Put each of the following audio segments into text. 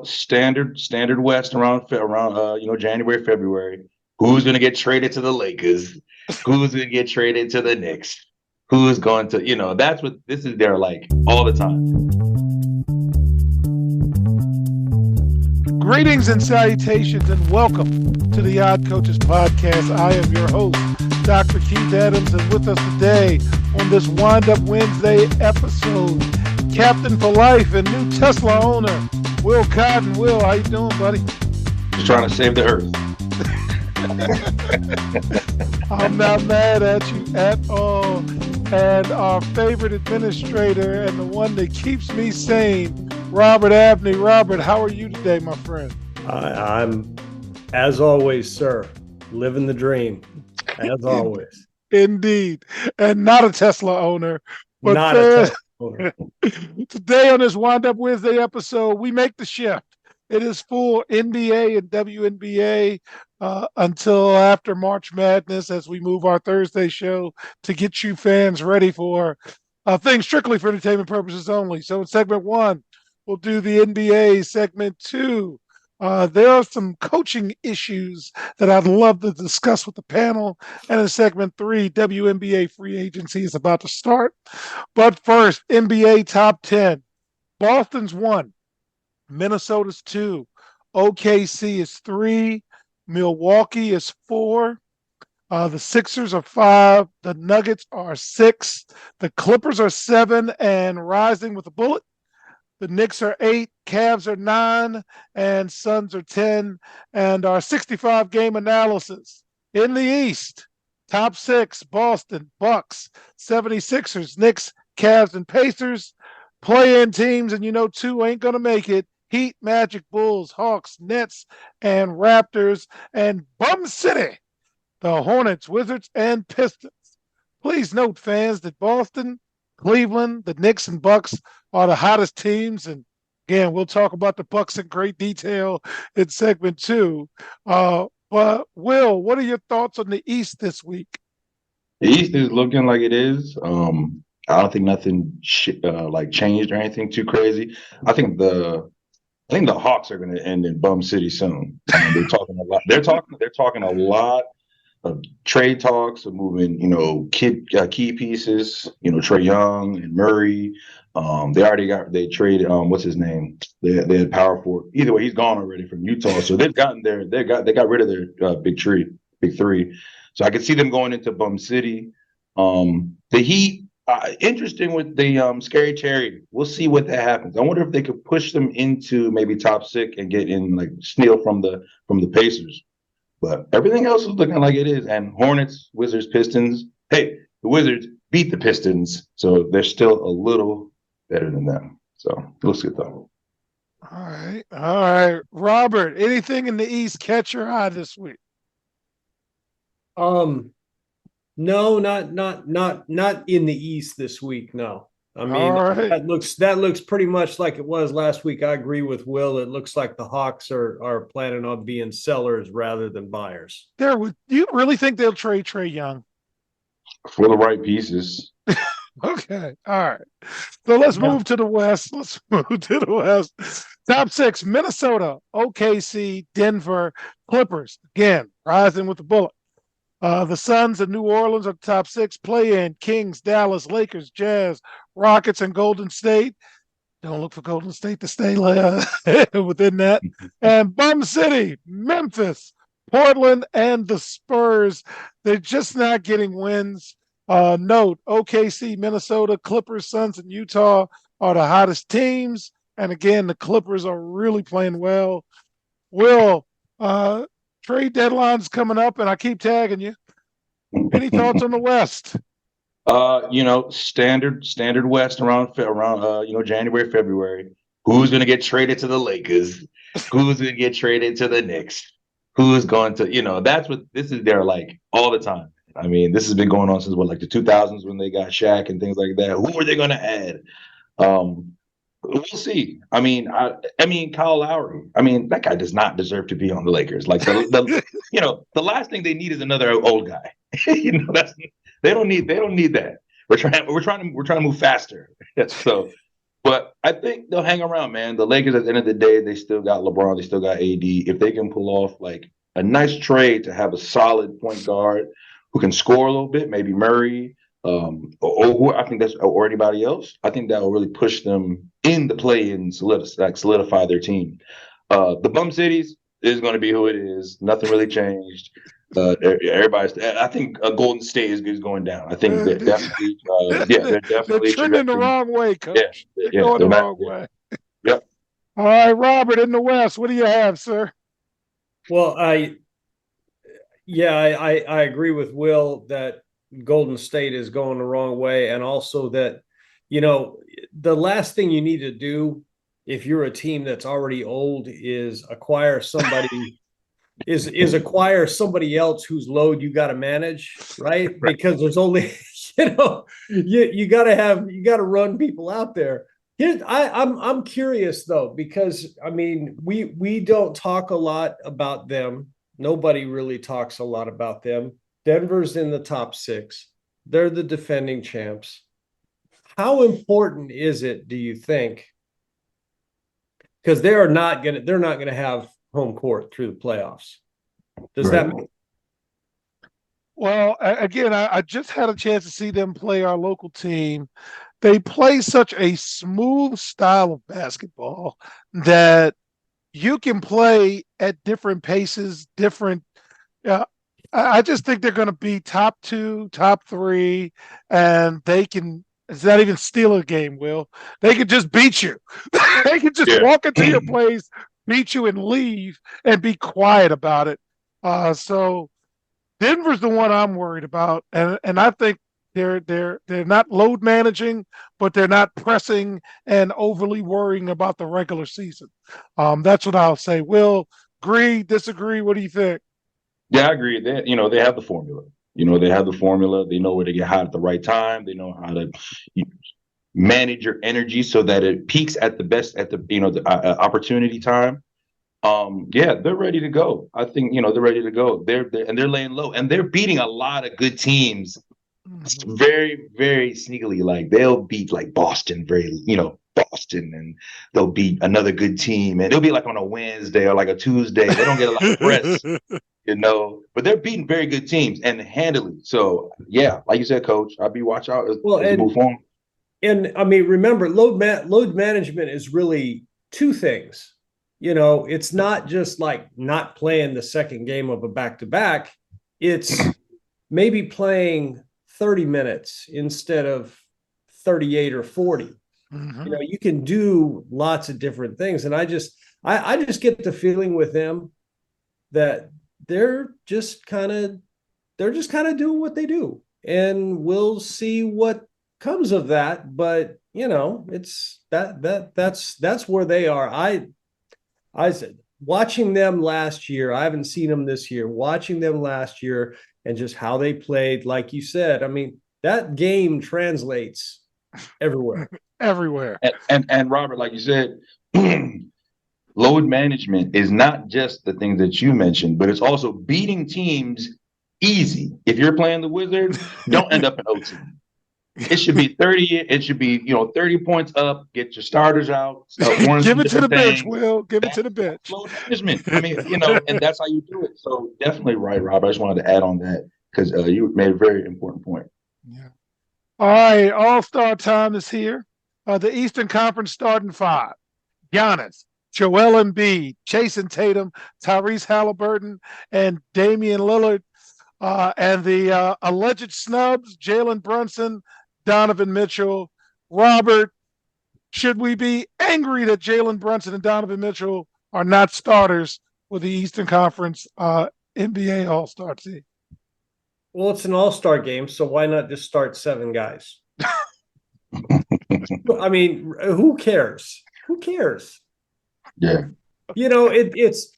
Standard West around January, February. Who's gonna get traded to the Lakers? Who's gonna get traded to the Knicks? Who's going to, that's what this is there like all the time. Greetings and salutations, and welcome to the Odd Coaches Podcast. I am your host, Dr. Keith Adams, and with us today on this Wind Up Wednesday episode, Captain for Life and new Tesla owner, Will Cotton. Will, how you doing, buddy? Just trying to save the earth. I'm not mad at you at all. And our favorite administrator and the one that keeps me sane, Robert Abney. Robert, how are you today, my friend? I'm, as always, sir, living the dream, as always. Indeed. And not a Tesla owner. But Not a Tesla owner. Today on this Wind Up Wednesday episode, we make the shift. It is full NBA and WNBA until after March Madness as we move our Thursday show to get you fans ready for things strictly for entertainment purposes only. So in segment one, we'll do the NBA. Segment two, there are some coaching issues that I'd love to discuss with the panel. And in segment three, WNBA free agency is about to start. But first, NBA top 10. Boston's 1. Minnesota's 2. OKC is 3. Milwaukee is 4. The Sixers are 5. The Nuggets are 6. The Clippers are 7 and rising with a bullet. The Knicks are 8. Cavs are 9. And Suns are 10. And our 65-game analysis in the East. Top 6, Boston, Bucks, 76ers, Knicks, Cavs, and Pacers. Play-in teams, and 2 ain't going to make it. Heat, Magic, Bulls, Hawks, Nets, and Raptors, and Bum City, the Hornets, Wizards, and Pistons. Please note, fans, that Boston, Cleveland, the Knicks, and Bucks are the hottest teams. And again, we'll talk about the Bucks in great detail in segment 2. But Will, what are your thoughts on the East this week? The East is looking like it is. I don't think nothing changed or anything too crazy. I think the Hawks are going to end in Bum City soon. They're talking a lot. They're talking a lot of trade talks of moving, key pieces. Trae Young and Murray. They traded what's his name? They had power forward. Either way, he's gone already from Utah. So they've gotten there. They got rid of their big three. So I could see them going into Bum City. The Heat. Interesting with the Scary Terry. We'll see what that happens. I wonder if they could push them into maybe top 6 and get in steal from the Pacers. But everything else is looking like it is. And Hornets, Wizards, Pistons. Hey, the Wizards beat the Pistons, so they're still a little better than them. So it looks good though. All right, Robert. Anything in the East catch your eye this week? No, not in the East this week. No, I mean right. that looks pretty much like it was last week. I agree with Will. It looks like the Hawks are planning on being sellers rather than buyers. Do you really think they'll trade Trae Young for the right pieces? Okay, all right. So let's move to the West. Top 6: Minnesota, OKC, Denver, Clippers. Again, rising with the bullet. The Suns and New Orleans are top 6. Play-in: Kings, Dallas, Lakers, Jazz, Rockets, and Golden State. Don't look for Golden State to stay within that. And Bum City, Memphis, Portland, and the Spurs. They're just not getting wins. Note, OKC, Minnesota, Clippers, Suns, and Utah are the hottest teams. And again, the Clippers are really playing well. Will, trade deadline's coming up, and I keep tagging you. Any thoughts on the West? Standard West around January, February. Who's going to get traded to the Lakers? Who's going to get traded to the Knicks? Who's going to, that's what this is there like all the time. I mean, this has been going on since the 2000s when they got Shaq and things like that. Who are they going to add? We'll see. I mean, Kyle Lowry. I mean, that guy does not deserve to be on the Lakers. Like the last thing they need is another old guy. They don't need that. We're trying to move faster. So But I think they'll hang around, man. The Lakers, at the end of the day, they still got LeBron, they still got AD. If they can pull off like a nice trade to have a solid point guard who can score a little bit, maybe Murray, or I think that's or anybody else, I think that will really push them in the play and solidify their team. The bum cities is going to be who it is. Nothing really changed. Everybody's. I think Golden State is going down. I think that definitely. Yeah, they're They're definitely trending the trajectory. wrong way, Yeah, Coach. They're yeah, going the they're not. wrong Yeah, way. yep. All right, Robert, in the West, what do you have, sir? Well, I agree with Will that Golden State is going the wrong way, and also that the last thing you need to do if you're a team that's already old is acquire somebody is acquire somebody else whose load you got to manage, right? Because there's only you got to run people out there. I'm curious though, because I mean we don't talk a lot about them. Nobody really talks a lot about them. Denver's in the top 6. They're the defending champs. How important is it, do you think? Because they're not gonna have home court through the playoffs. Does Right. that make Well, again, I just had a chance to see them play our local team. They play such a smooth style of basketball that you can play at different paces, different. I just think they're going to be top 2, top 3, and they can. It's not even steal a game, Will. They can just beat you. They can just Yeah. walk into your place, beat you, and leave, and be quiet about it. So Denver's the one I'm worried about, and I think they're not load managing, but they're not pressing and overly worrying about the regular season. That's what I'll say. Will, agree, disagree? What do you think? Yeah, I agree. They have the formula. They have the formula. They know where to get hot at the right time. They know how to manage your energy so that it peaks at the best at the opportunity time. Yeah, they're ready to go. I think they're ready to go. They're laying low and they're beating a lot of good teams very, very sneakily. Like they'll beat like Boston, Boston, and they'll beat another good team, and it'll be like on a Wednesday or like a Tuesday. They don't get a lot of press, but they're beating very good teams and handily. So yeah, like you said, Coach, I'll be watch out as we move on. And I mean, remember, load management is really 2 things. It's not just like not playing the second game of a back-to-back. It's maybe playing 30 minutes instead of 38 or 40. Mm-hmm. You can do lots of different things. And I just get the feeling with them that they're just kind of doing what they do. And we'll see what comes of that. But it's that's where they are. I said, watching them last year, I haven't seen them this year, watching them last year and just how they played, like you said, I mean, that game translates everywhere. Everywhere. And Robert, like you said, load management is not just the things that you mentioned, but it's also beating teams easy. If you're playing the Wizards, don't end up in OT. It should be 30. It should be 30 points up. Get your starters out. Give it to the bench, Will. Give it to the bench. Load management. I mean, and that's how you do it. So definitely right, Rob. I just wanted to add on that because you made a very important point. Yeah. All right, All-Star time is here. The Eastern Conference starting 5: Giannis, Joel Embiid, Jason Tatum, Tyrese Halliburton, and Damian Lillard. And the alleged snubs: Jalen Brunson, Donovan Mitchell. Robert, should we be angry that Jalen Brunson and Donovan Mitchell are not starters for the Eastern Conference NBA All-Star team? Well, it's an all-star game, so why not just start 7 guys? I mean, who cares? Who cares? Yeah. Since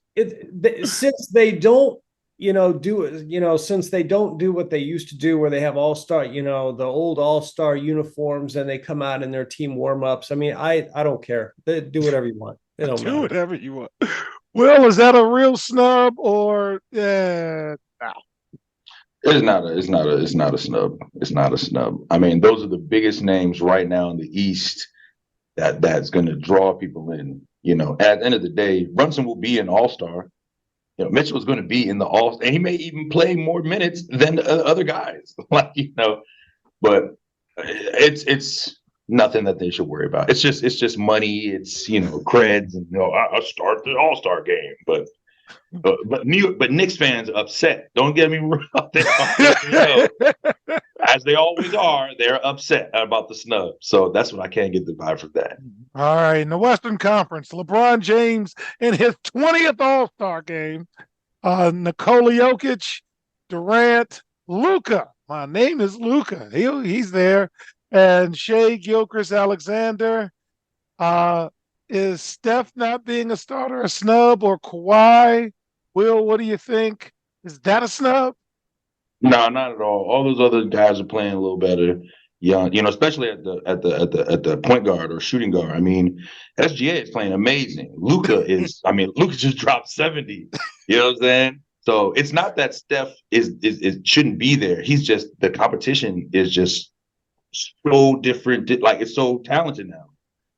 they don't, since they don't do what they used to do where they have all-star, the old all-star uniforms and they come out in their team warm-ups. I mean, I don't care. They do whatever you want. They don't do whatever you want. Will, is that a real snub or no? It's not a snub. It's not a snub. I mean, those are the biggest names right now in the East that's going to draw people in. At the end of the day, Brunson will be an all-star. Mitchell is going to be in the all, and he may even play more minutes than other guys. But it's nothing that they should worry about. It's just money. It's creds, and I'll start the All-Star game. But Knicks fans are upset. Don't get me wrong. As they always are, they're upset about the snub. So that's what I can't get the vibe from that. All right, in the Western Conference, LeBron James in his 20th All-Star game. Nikola Jokic, Durant, Luka. My name is Luka. He's there. And Shea Gilgeous-Alexander. Is Steph not being a starter a snub, or Kawhi? Will, what do you think? Is that a snub? No, not at all. All those other guys are playing a little better. Yeah, especially at the point guard or shooting guard. I mean, SGA is playing amazing. Luka Luka just dropped 70. You know what I'm saying? So it's not that Steph is shouldn't be there. He's just, the competition is just so different. Like, it's so talented now.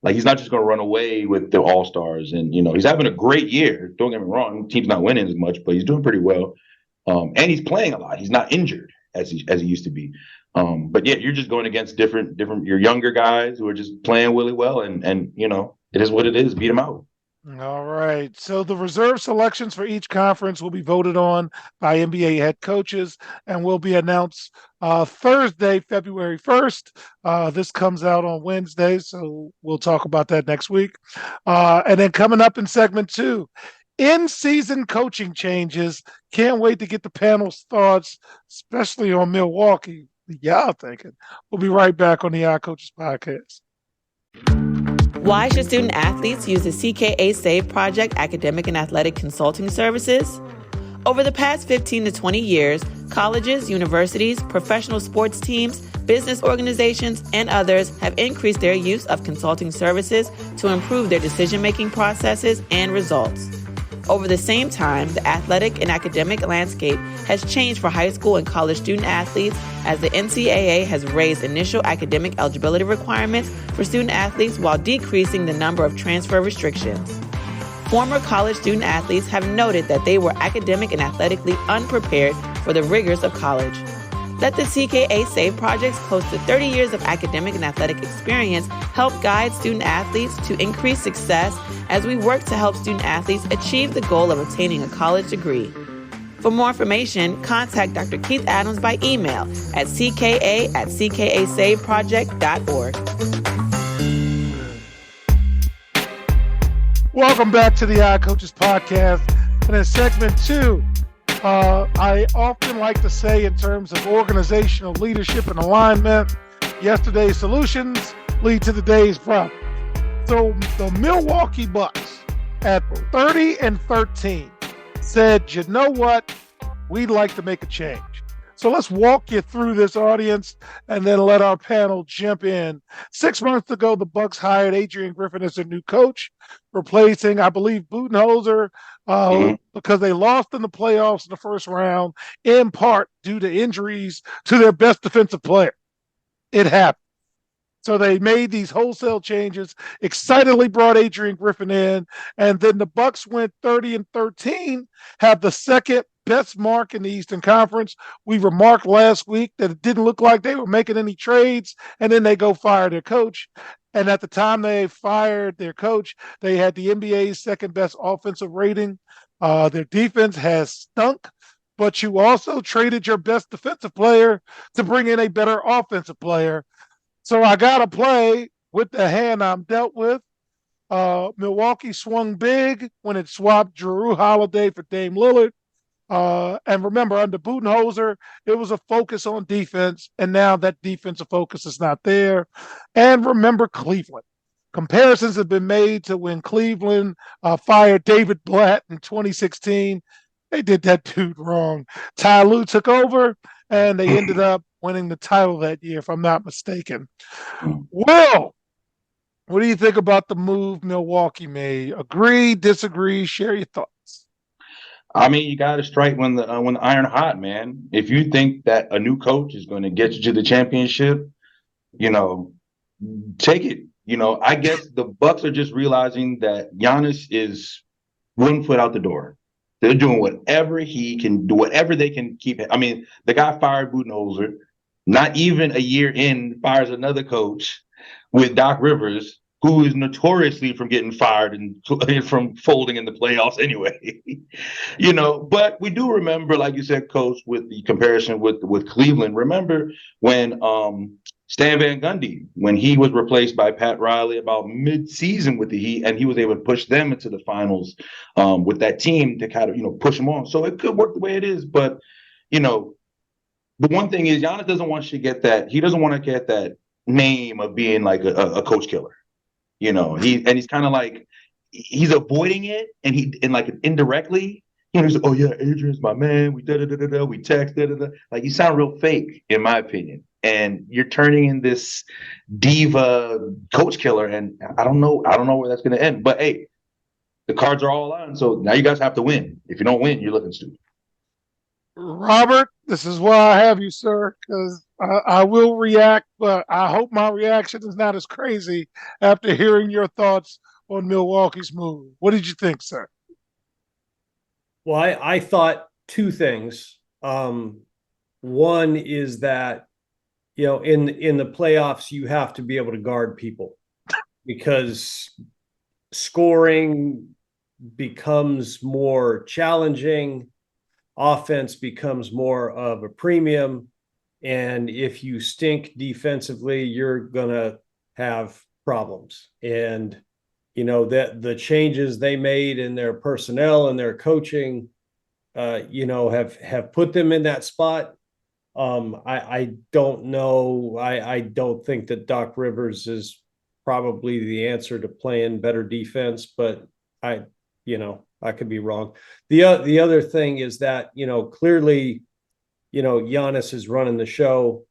Like, he's not just going to run away with the All-Stars, and he's having a great year. Don't get me wrong, team's not winning as much, but he's doing pretty well. And he's playing a lot. He's not injured as he used to be. But yeah, you're just going against different your younger guys who are just playing really well, and it is what it is. Beat them out. All right. So the reserve selections for each conference will be voted on by NBA head coaches and will be announced Thursday, February 1st. This comes out on Wednesday, so we'll talk about that next week. And then coming up in segment 2, in-season coaching changes. Can't wait to get the panel's thoughts, especially on Milwaukee. Y'all thinking. We'll be right back on the Our Coaches Podcast. Why should student athletes use the CKA SAVE Project academic and athletic consulting services? Over the past 15 to 20 years, colleges, universities, professional sports teams, business organizations, and others have increased their use of consulting services to improve their decision-making processes and results. Over the same time, the athletic and academic landscape has changed for high school and college student athletes as the NCAA has raised initial academic eligibility requirements for student athletes while decreasing the number of transfer restrictions. Former college student athletes have noted that they were academic and athletically unprepared for the rigors of college. Let the CKA SAVE Project's close to 30 years of academic and athletic experience help guide student athletes to increase success as we work to help student athletes achieve the goal of obtaining a college degree. For more information, contact Dr. Keith Adams by email at cka@ckasaveproject.org. Welcome back to the Our Coaches Podcast. And in segment 2, I often like to say, in terms of organizational leadership and alignment, yesterday's solutions lead to today's problem. So the Milwaukee Bucks at 30-13 said, you know what? We'd like to make a change. So let's walk you through this, audience, and then let our panel jump in. 6 months ago, the Bucks hired Adrian Griffin as their new coach, replacing, I believe, Budenholzer, because they lost in the playoffs in the first round, in part due to injuries to their best defensive player. It happened. So they made these wholesale changes, excitedly brought Adrian Griffin in, and then the Bucks went 30-13, have the second best mark in the Eastern Conference. We remarked last week that it didn't look like they were making any trades, and then they go fire their coach. And at the time they fired their coach, they had the NBA's second best offensive rating. Their defense has stunk, but you also traded your best defensive player to bring in a better offensive player. So I got to play with the hand I'm dealt with. Milwaukee swung big when it swapped Jrue Holiday for Dame Lillard. And remember, under Budenholzer, it was a focus on defense, and now that defensive focus is not there. And remember Cleveland. Comparisons have been made to when Cleveland fired David Blatt in 2016. They did that dude wrong. Ty Lue took over, and they ended up winning the title that year, if I'm not mistaken. Will, what do you think about the move Milwaukee made? Agree, disagree, share your thoughts. I mean, you got to strike when the iron hot, man. If you think that a new coach is going to get you to the championship, take it. I guess the Bucks are just realizing that Giannis is 1 foot out the door. They're doing whatever he can do, whatever they can keep. I mean, the guy fired Budenholzer. Not even a year in, fires another coach with Doc Rivers, who is notoriously from getting fired and from folding in the playoffs anyway. But we do remember, like you said, Coach, with the comparison with Cleveland. Remember when Stan Van Gundy, when he was replaced by Pat Riley about mid-season with the Heat, and he was able to push them into the finals with that team to kind of push them on. So it could work the way it is, but you know, the one thing is Giannis doesn't want to get that. He doesn't want to get that name of being like a coach killer. He's kind of like he's avoiding it, and like indirectly, he's like, oh yeah, Adrian's my man. We we text Like you sound real fake, in my opinion. And you're turning in this diva coach killer, and I don't know where that's going to end. But hey, the cards are all on, so now you guys have to win. If you don't win, you're looking stupid. Robert, this is why I have you, sir, because I will react, but I hope my reaction is not as crazy after hearing your thoughts on Milwaukee's move. What did you think, sir? Well, I thought two things. One is that, in the playoffs, you have to be able to guard people because scoring becomes more challenging. Offense becomes more of a premium. And if you stink defensively, you're going to have problems. And, that the changes they made in their personnel and their coaching, have put them in that spot. I don't know. I don't think that Doc Rivers is probably the answer to playing better defense, but I could be wrong. The other thing is that, clearly, Giannis is running the show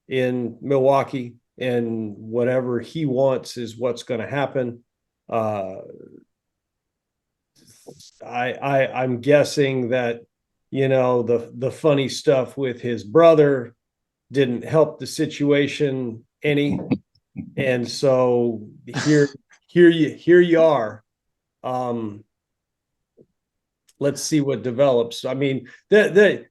in Milwaukee, and whatever he wants is what's going to happen. I'm guessing that, the funny stuff with his brother didn't help the situation any. And so here you are. Let's see what develops. I mean, I've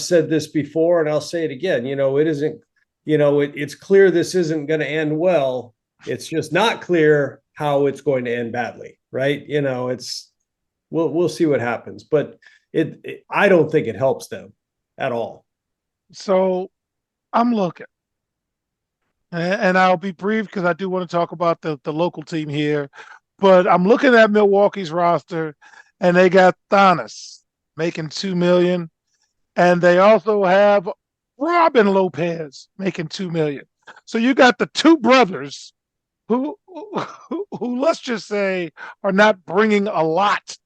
said this before and I'll say it again. It isn't, it's clear this isn't going to end well. It's just not clear how it's going to end badly, right? We'll see what happens, but I don't think it helps them at all. So I'm looking, and I'll be brief because I do want to talk about the local team here. But I'm looking at Milwaukee's roster, and they got Thanos making $2 million, and they also have Robin Lopez making $2 million. So you got the two brothers who let's just say are not bringing a lot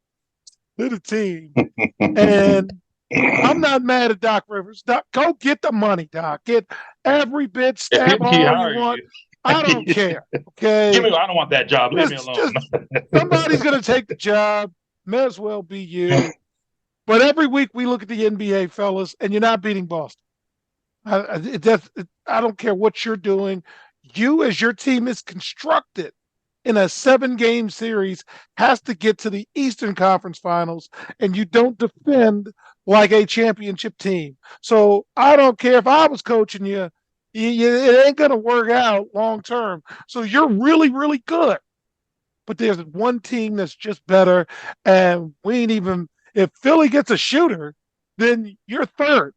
to the team, and I'm not mad at Doc Rivers. Doc, go get the money, Doc. Get every bit, stab all you want. I don't care. Okay. I don't want that job. Leave me alone. Somebody's going to take the job. May as well be you. But every week we look at the NBA, fellas, and you're not beating Boston. I don't care what you're doing. You, as your team is constructed in a 7-game series, has to get to the Eastern Conference Finals, and you don't defend like a championship team. So I don't care if I was coaching you. It ain't going to work out long term. So you're really, really good. But there's one team that's just better, and we ain't even – if Philly gets a shooter, then you're third.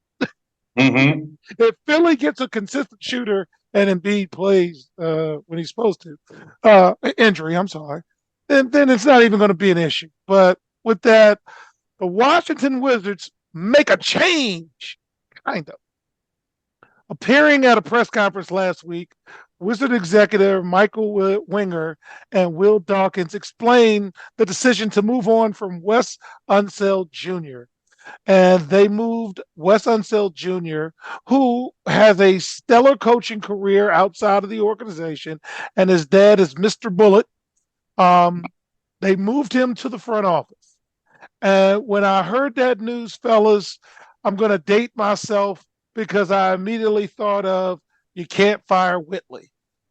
Mm-hmm. If Philly gets a consistent shooter and Embiid plays when he's supposed to, injury, I'm sorry, then it's not even going to be an issue. But with that, the Washington Wizards make a change, kind of. Appearing at a press conference last week, Wizard executive Michael Winger and Will Dawkins explained the decision to move on from Wes Unseld Jr. And they moved Wes Unseld Jr., who has a stellar coaching career outside of the organization, and his dad is Mr. Bullet. They moved him to the front office. And when I heard that news, fellas, I'm going to date myself because I immediately thought of you can't fire Whitley.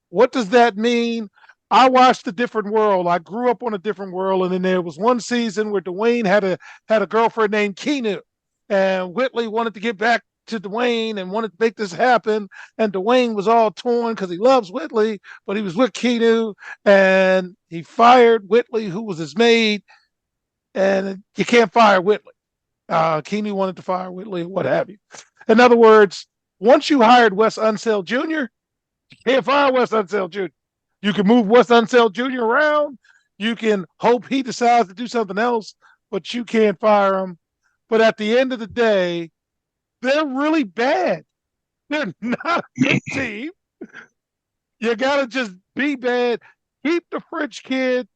What does that mean? I watched a different world. I grew up on a different world, and then there was one season where Dwayne had a girlfriend named Keanu, and Whitley wanted to get back to Dwayne and wanted to make this happen. And Dwayne was all torn because he loves Whitley, but he was with Keanu, and he fired Whitley, who was his maid. And you can't fire Whitley. Keanu wanted to fire Whitley, what have you. In other words, once you hired Wes Unseld Jr., you can't fire Wes Unseld Jr. You can move Wes Unseld Jr. around. You can hope he decides to do something else, but you can't fire him. But at the end of the day, they're really bad. They're not a good team. You got to just be bad. Keep the French kid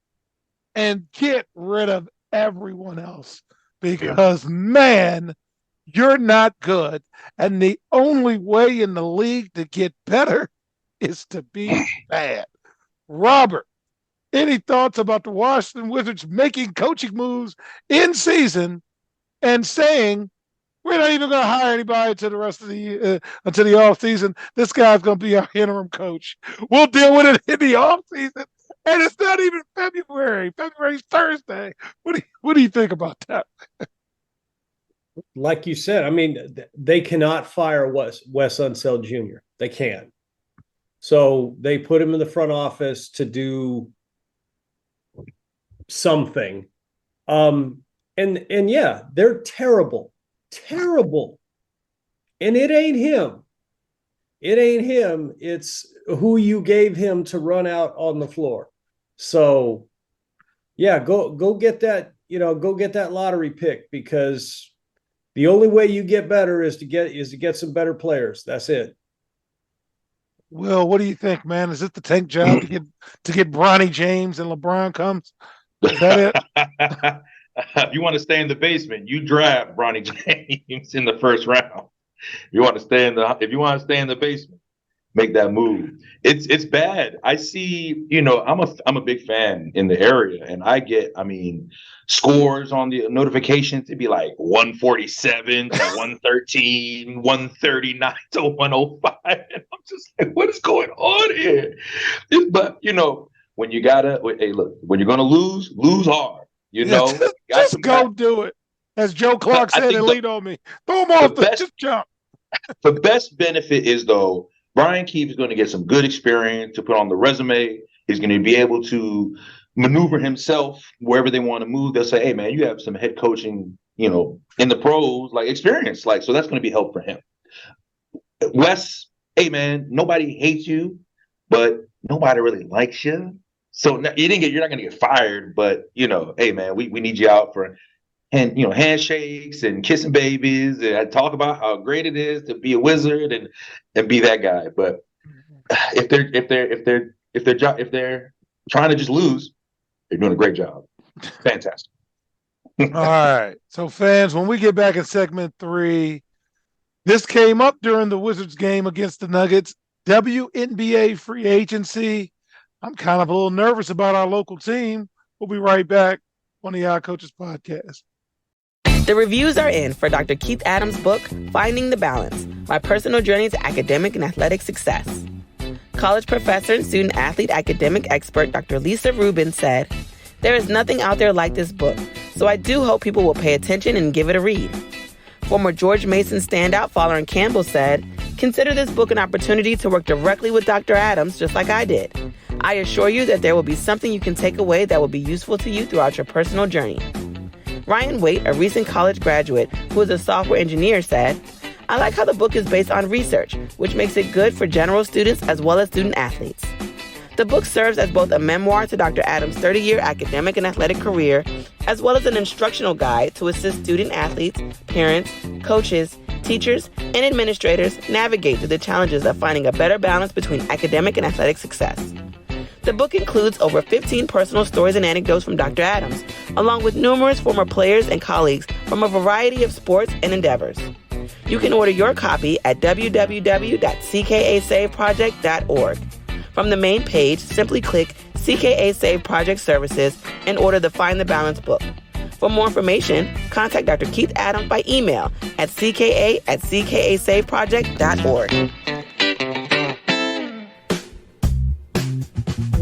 and get rid of everyone else because, man, you're not good. And the only way in the league to get better is to be bad. Robert, any thoughts about the Washington Wizards making coaching moves in season and saying, we're not even going to hire anybody until the rest of until the off season. This guy's going to be our interim coach. We'll deal with it in the off season, and it's not even February. February's Thursday. What do you think about that? Like you said, I mean, they cannot fire Wes Unseld Jr. They can't. So they put him in the front office to do something. And yeah, they're terrible. And it ain't him. It's who you gave him to run out on the floor. So yeah, go get that, go get that lottery pick, because the only way you get better is to get some better players. That's it. Will, what do you think, man? Is it the tank job to get Bronny James and LeBron comes? Is that it? If you want to stay in the basement, you draft Bronny James in the first round. If you want to stay in the basement, make that move. It's bad. I see, I'm a big fan in the area, and I get, scores on the notifications. It'd be like 147 to 113, 139 to 105. And I'm just like, what is going on here? But when you when you're gonna lose hard. Just go do it. As Joe Clark said, and lead on me. Throw him off just jump. The best benefit is, though, Brian Keefe is going to get some good experience to put on the resume. He's going to be able to maneuver himself wherever they want to move. They'll say, hey, man, you have some head coaching, in the pros, experience. So that's going to be help for him. Wes, hey, man, nobody hates you, but nobody really likes you. So you're not going to get fired, but, hey, man, we need you out for handshakes and kissing babies and talk about how great it is to be a Wizard and be that guy. But if they're trying to just lose, they're doing a great job. Fantastic. All right. So fans, when we get back in segment 3, this came up during the Wizards game against the Nuggets. WNBA free agency. I'm kind of a little nervous about our local team. We'll be right back on the Odd Coaches podcast. The reviews are in for Dr. Keith Adams' book, Finding the Balance, My Personal Journey to Academic and Athletic Success. College professor and student-athlete academic expert Dr. Lisa Rubin said, there is nothing out there like this book, so I do hope people will pay attention and give it a read. Former George Mason standout Fallon Campbell said, consider this book an opportunity to work directly with Dr. Adams just like I did. I assure you that there will be something you can take away that will be useful to you throughout your personal journey. Ryan Waite, a recent college graduate who is a software engineer, said, I like how the book is based on research, which makes it good for general students as well as student athletes. The book serves as both a memoir to Dr. Adams' 30-year academic and athletic career, as well as an instructional guide to assist student athletes, parents, coaches, teachers, and administrators navigate through the challenges of finding a better balance between academic and athletic success. The book includes over 15 personal stories and anecdotes from Dr. Adams, along with numerous former players and colleagues from a variety of sports and endeavors. You can order your copy at www.ckasaveproject.org. From the main page, simply click CKA Save Project Services and order the Find the Balance book. For more information, contact Dr. Keith Adams by email at cka@ckasaveproject.org.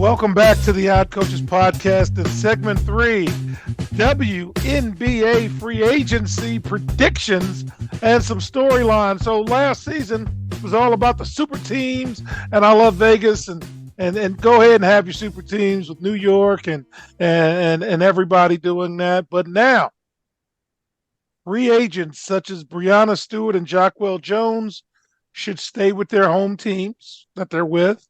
Welcome back to the Odd Coaches Podcast in segment 3, WNBA free agency predictions and some storylines. So last season was all about the super teams, and I love Vegas, and go ahead and have your super teams with New York and everybody doing that. But now, free agents such as Breanna Stewart and Jacquel Jones should stay with their home teams that they're with.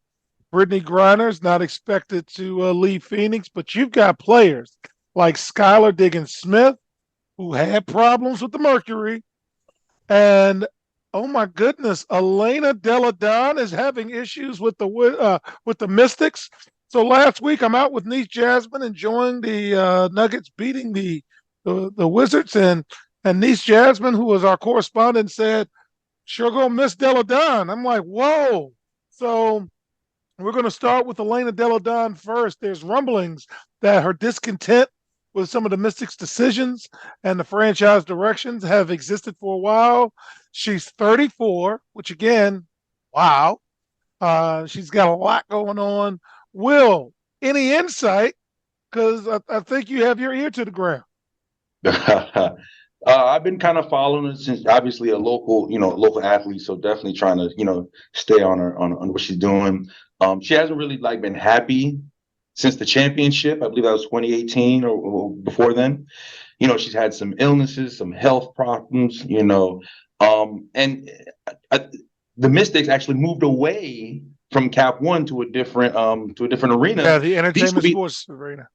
Brittany Griner is not expected to leave Phoenix, but you've got players like Skylar Diggins-Smith, who had problems with the Mercury, and oh my goodness, Elena Delle Donne is having issues with the Mystics. So last week, I'm out with Niece Jasmine enjoying the Nuggets beating the Wizards, and Niece Jasmine, who was our correspondent, said, "Sure gonna miss Delle Donne." I'm like, whoa. So we're going to start with Elena Delle Donne first. There's rumblings that her discontent with some of the Mystics' decisions and the franchise directions have existed for a while. She's 34, which again, wow. She's got a lot going on. Will, any insight? Because I think you have your ear to the ground. I've been kind of following her since obviously a local athlete. So definitely trying to, stay on her on what she's doing. She hasn't really been happy since the championship. I believe that was 2018 or before then. She's had some illnesses, some health problems, and the Mystics actually moved away from Cap One to a different arena. Yeah, the entertainment sports arena.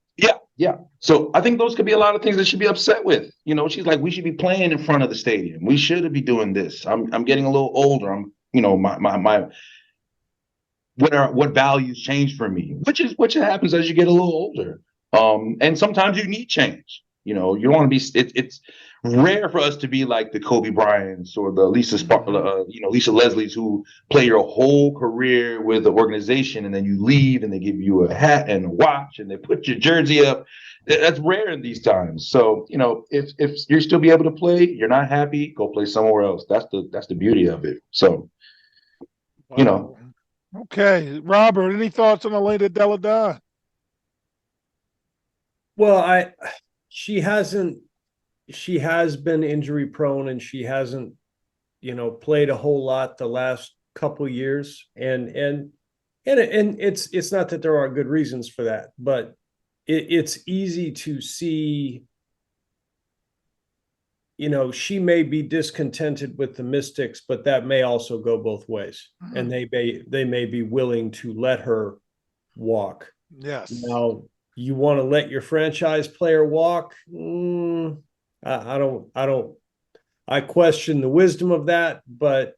Yeah. So I think those could be a lot of things that she'd be upset with. She's like, we should be playing in front of the stadium. We should be doing this. I'm getting a little older. My what values change for me, which happens as you get a little older. And sometimes you need change. You don't want to be. It's rare for us to be like the Kobe Bryants or the Lisa Leslie's, who play your whole career with the organization, and then you leave and they give you a hat and a watch and they put your jersey up. That's rare in these times. So if you still be able to play, you're not happy, go play somewhere else. That's the beauty of it. So wow. Okay, Robert, any thoughts on Elena Delle Donne? Well, she has been injury prone, and she hasn't, played a whole lot the last couple years. And it's not that there are good reasons for that, but it's easy to see, she may be discontented with the Mystics, but that may also go both ways. Mm-hmm. And they may be willing to let her walk. Yes. Now, you want to let your franchise player walk? I question the wisdom of that, but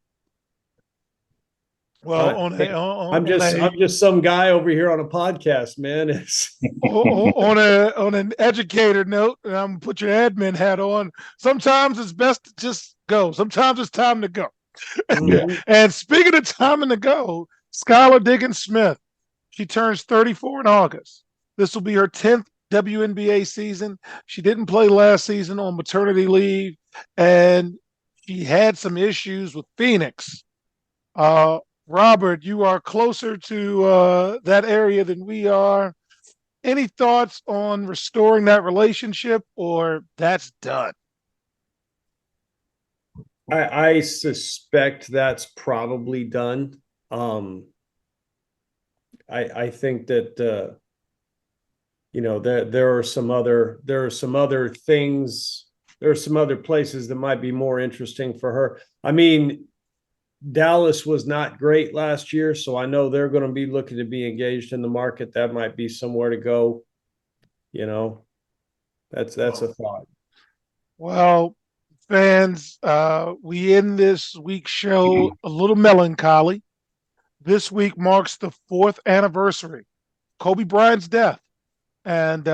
I'm just some guy over here on a podcast, man. on an educator note, and I'm gonna put your admin hat on. Sometimes it's best to just go. Sometimes it's time to go. Mm-hmm. And speaking of time to go, Skylar Diggins-Smith, she turns 34 in August. This will be her 10th WNBA season. She didn't play last season on maternity leave, and she had some issues with Phoenix. Robert, you are closer to that area than we are. Any thoughts on restoring that relationship, or that's done? I suspect that's probably done. I think that there are some other things. There are some other places that might be more interesting for her. I mean, Dallas was not great last year, so I know they're going to be looking to be engaged in the market. That might be somewhere to go. That's a thought. Well, fans, we end this week's show a little melancholy. This week marks the 4th anniversary, Kobe Bryant's death. And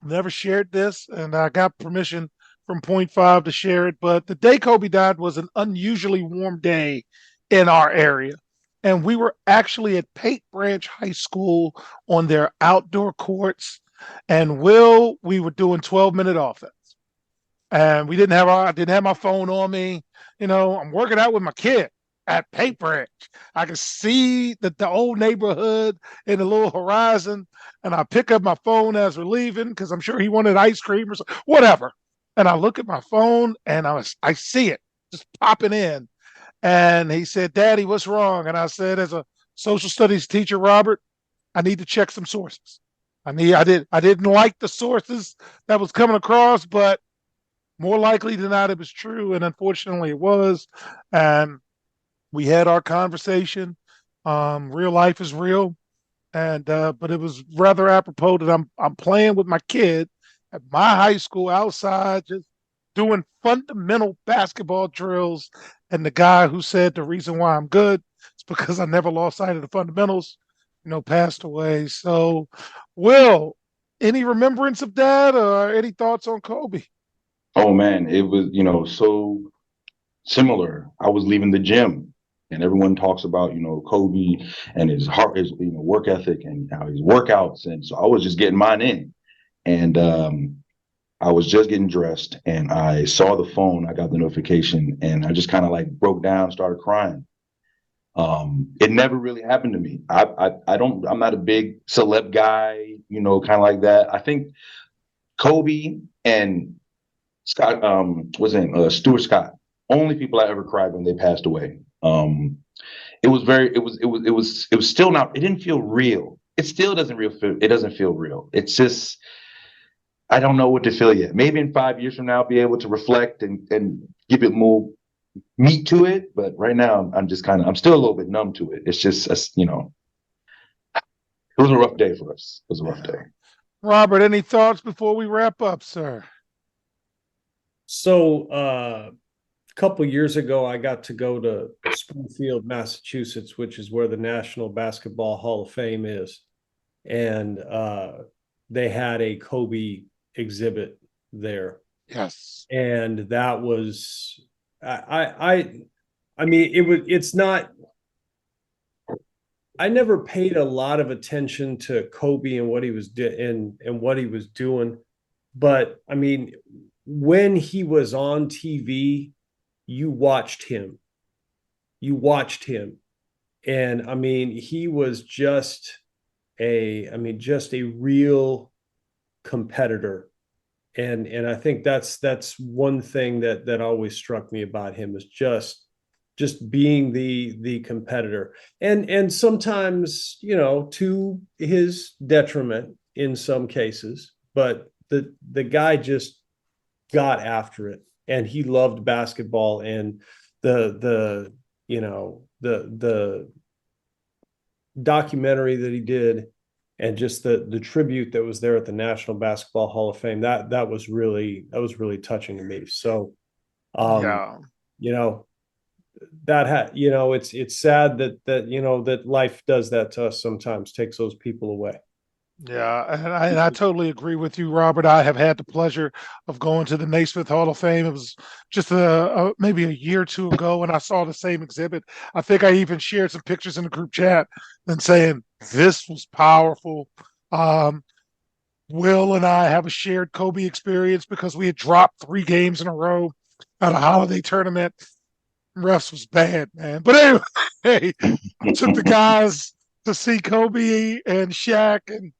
never shared this, and I got permission from Point 5 to share it. But the day Kobe died was an unusually warm day in our area. And we were actually at Pate Branch High School on their outdoor courts. And we were doing 12-minute offense. And I didn't have my phone on me. I'm working out with my kid. at Paper Edge. I could see the old neighborhood in the little horizon. And I pick up my phone as we're leaving because I'm sure he wanted ice cream or whatever. And I look at my phone and I see it just popping in. And he said, Daddy, what's wrong? And I said, as a social studies teacher, Robert, I need to check some sources. I didn't like the sources that was coming across, but more likely than not, it was true. And unfortunately it was. And we had our conversation. Real life is real. And but it was rather apropos that I'm playing with my kid at my high school outside, just doing fundamental basketball drills. And the guy who said the reason why I'm good is because I never lost sight of the fundamentals, passed away. So, Will, any remembrance of that or any thoughts on Kobe? Oh man, it was, so similar. I was leaving the gym and everyone talks about, Kobe and his heart, his, work ethic and how his workouts. And so I was just getting mine in. And I was just getting dressed and I saw the phone. I got the notification and I just kind of like broke down, started crying. It never really happened to me. I'm not a big celeb guy, kind of like that. I think Kobe and Scott, what's his name? Stuart Scott. Only people I ever cried when they passed away. It was still not, it didn't feel real. It still it doesn't feel real. It's just, I don't know what to feel yet. Maybe in 5 years from now, I'll be able to reflect and give it more meat to it. But right now, I'm still a little bit numb to it. It's just, it was a rough day for us. It was a rough day. Robert, any thoughts before we wrap up, sir? So a couple years ago, I got to go to Springfield, Massachusetts, which is where the National Basketball Hall of Fame is. And they had a Kobe exhibit there. Yes. And that was, it's not, I never paid a lot of attention to Kobe and what he was and what he was doing. But I mean, when he was on TV, you watched him. And I mean, he was just a real competitor. And I think that's one thing that always struck me about him, is just being the competitor, and sometimes, to his detriment in some cases, but the guy just got after it, and he loved basketball, and the documentary that he did, and just the tribute that was there at the National Basketball Hall of Fame, that was really touching to me. So Yeah. It's sad that life does that to us sometimes, takes those people away. Yeah, and I totally agree with you, Robert. I have had the pleasure of going to the Naismith Hall of Fame. It was just maybe a year or two ago, and I saw the same exhibit. I think I even shared some pictures in the group chat and saying this was powerful. Will and I have a shared Kobe experience because we had dropped 3 games in a row at a holiday tournament. Refs was bad, man. But anyway, hey, I took the guys to see Kobe and Shaq, and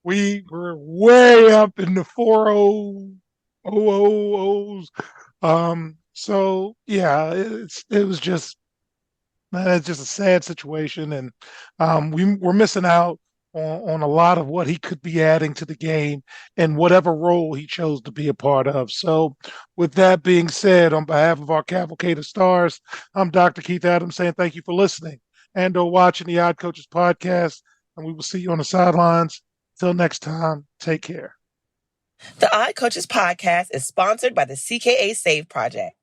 we were way up in the 400s. So yeah, it was just, man, it's just a sad situation, and we're missing out on a lot of what he could be adding to the game in whatever role he chose to be a part of. So, with that being said, on behalf of our cavalcade of stars, I'm Dr. Keith Adams saying thank you for listening and/or watching the Odd Coaches podcast, and we will see you on the sidelines. Till next time, take care. The Odd Coaches podcast is sponsored by the CKA Save Project.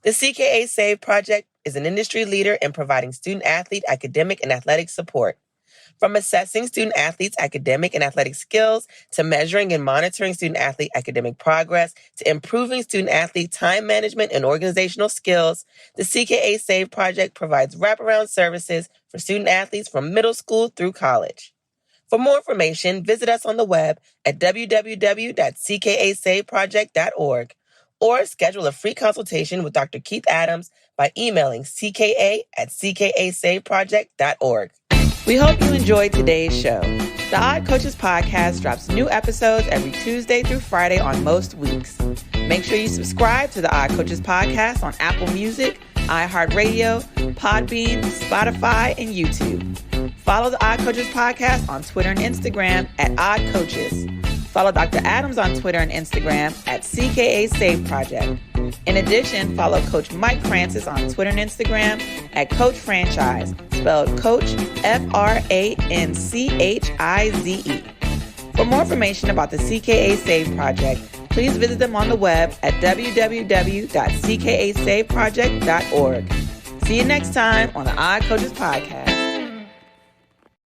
The CKA Save Project is an industry leader in providing student-athlete academic and athletic support. From assessing student-athletes' academic and athletic skills, to measuring and monitoring student-athlete academic progress, to improving student-athlete time management and organizational skills, the CKA Save Project provides wraparound services for student-athletes from middle school through college. For more information, visit us on the web at www.ckasaveproject.org or schedule a free consultation with Dr. Keith Adams by emailing cka@ckasaveproject.org. We hope you enjoyed today's show. The Odd Coaches podcast drops new episodes every Tuesday through Friday on most weeks. Make sure you subscribe to the Odd Coaches podcast on Apple Music, iHeartRadio, Podbean, Spotify, and YouTube. Follow the Odd Coaches podcast on Twitter and Instagram @OddCoaches. Follow Dr. Adams on Twitter and Instagram @CKA Save Project. In addition, follow Coach Mike Francis on Twitter and Instagram @Coach Franchise, spelled Coach FRANCHIZE. For more information about the CKA Save Project, please visit them on the web at www.ckasaveproject.org. See you next time on the Odd Coaches Podcast.